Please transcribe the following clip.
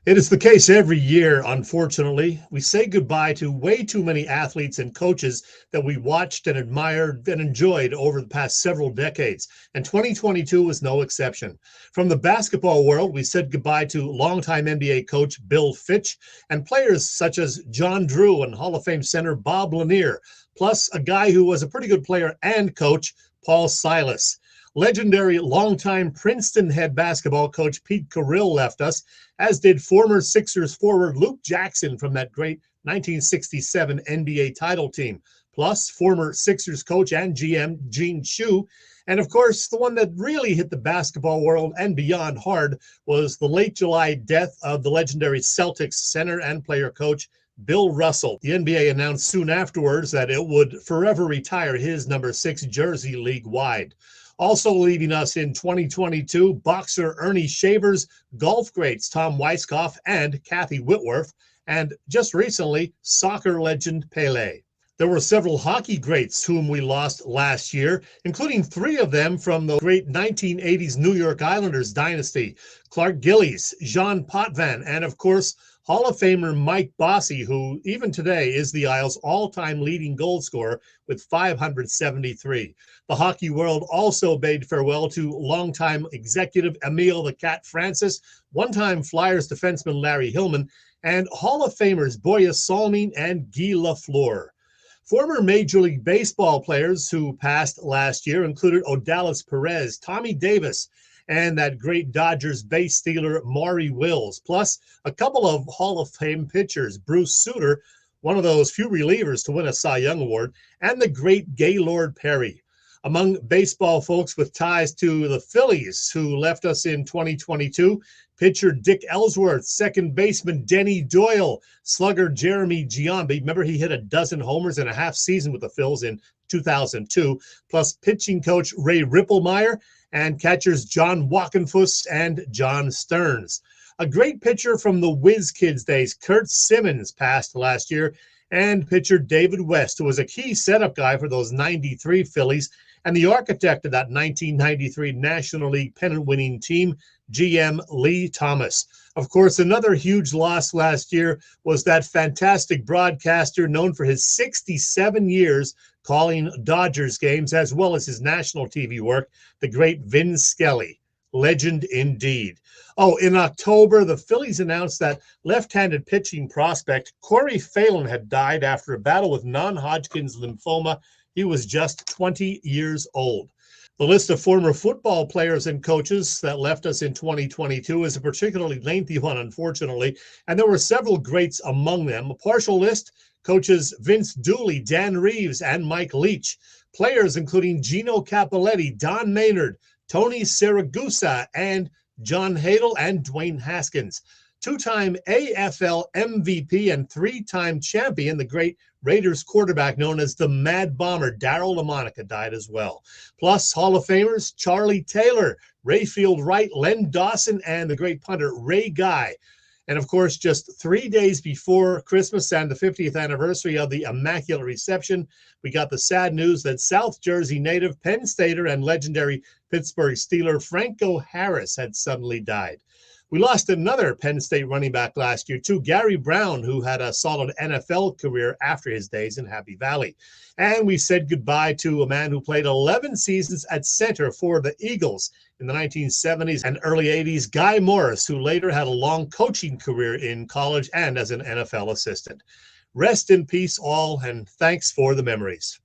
It is the case every year, unfortunately. We say goodbye to way too many athletes and coaches that we watched and admired and enjoyed over the past several decades, and 2022 was no exception. From the basketball world, we said goodbye to longtime NBA coach Bill Fitch and players such as John Drew and Hall of Fame center Bob Lanier, plus a guy who was a pretty good player and coach, Paul Silas. Legendary longtime Princeton head basketball coach Pete Carrill left us, as did former Sixers forward Luke Jackson from that great 1967 NBA title team, plus former Sixers coach and GM Gene Shue. And of course, the one that really hit the basketball world and beyond hard was the late July death of the legendary Celtics center and player coach Bill Russell. The NBA announced soon afterwards that it would forever retire his number 6 jersey league-wide. Also leaving us in 2022, boxer Ernie Shavers, golf greats Tom Weiskopf and Kathy Whitworth, and just recently, soccer legend Pele. There were several hockey greats whom we lost last year, including 3 of them from the great 1980s New York Islanders dynasty, Clark Gillies, Jean Potvin, and of course, Hall of Famer Mike Bossy, who even today is the Isles' all-time leading goal scorer with 573. The hockey world also bade farewell to longtime executive Emile the Cat Francis, one-time Flyers defenseman Larry Hillman, and Hall of Famers Boya Salming and Guy Lafleur. Former Major League Baseball players who passed last year included Odalis Perez, Tommy Davis, and that great Dodgers base stealer Maury Wills, plus a couple of Hall of Fame pitchers, Bruce Sutter, one of those few relievers to win a Cy Young Award, and the great Gaylord Perry. Among baseball folks with ties to the Phillies, who left us in 2022, pitcher Dick Ellsworth, second baseman Denny Doyle, slugger Jeremy Giambi. Remember, he hit a dozen homers in a half season with the Phils in 2002, plus pitching coach Ray Ripplemeyer, and catchers John Wockenfuss and John Stearns. A great pitcher from the Whiz Kids days, Kurt Simmons, passed last year, and pitcher David West, who was a key setup guy for those 93 Phillies and the architect of that 1993 National League pennant-winning team, GM Lee Thomas. Of course, another huge loss last year was that fantastic broadcaster known for his 67 years calling Dodgers games, as well as his national TV work, the great Vin Scully. Legend indeed. Oh, in October, the Phillies announced that left-handed pitching prospect Corey Phelan had died after a battle with non-Hodgkin's lymphoma. He was just 20 years old. The list of former football players and coaches that left us in 2022 is a particularly lengthy one, unfortunately, and there were several greats among them. A partial list: coaches Vince Dooley, Dan Reeves, and Mike Leach. Players including Gino Cappelletti, Don Maynard, Tony Siragusa, and John Hadle and Dwayne Haskins. 2-time AFL MVP and 3-time champion, the great Raiders quarterback known as the Mad Bomber, Darryl LaMonica, died as well. Plus Hall of Famers Charlie Taylor, Rayfield Wright, Len Dawson, and the great punter Ray Guy. And of course, just 3 days before Christmas and the 50th anniversary of the Immaculate Reception, we got the sad news that South Jersey native, Penn Stater, and legendary Pittsburgh Steeler Franco Harris had suddenly died. We lost another Penn State running back last year, too, Gary Brown, who had a solid NFL career after his days in Happy Valley. And we said goodbye to a man who played 11 seasons at center for the Eagles in the 1970s and early 80s, Guy Morris, who later had a long coaching career in college and as an NFL assistant. Rest in peace all, and thanks for the memories.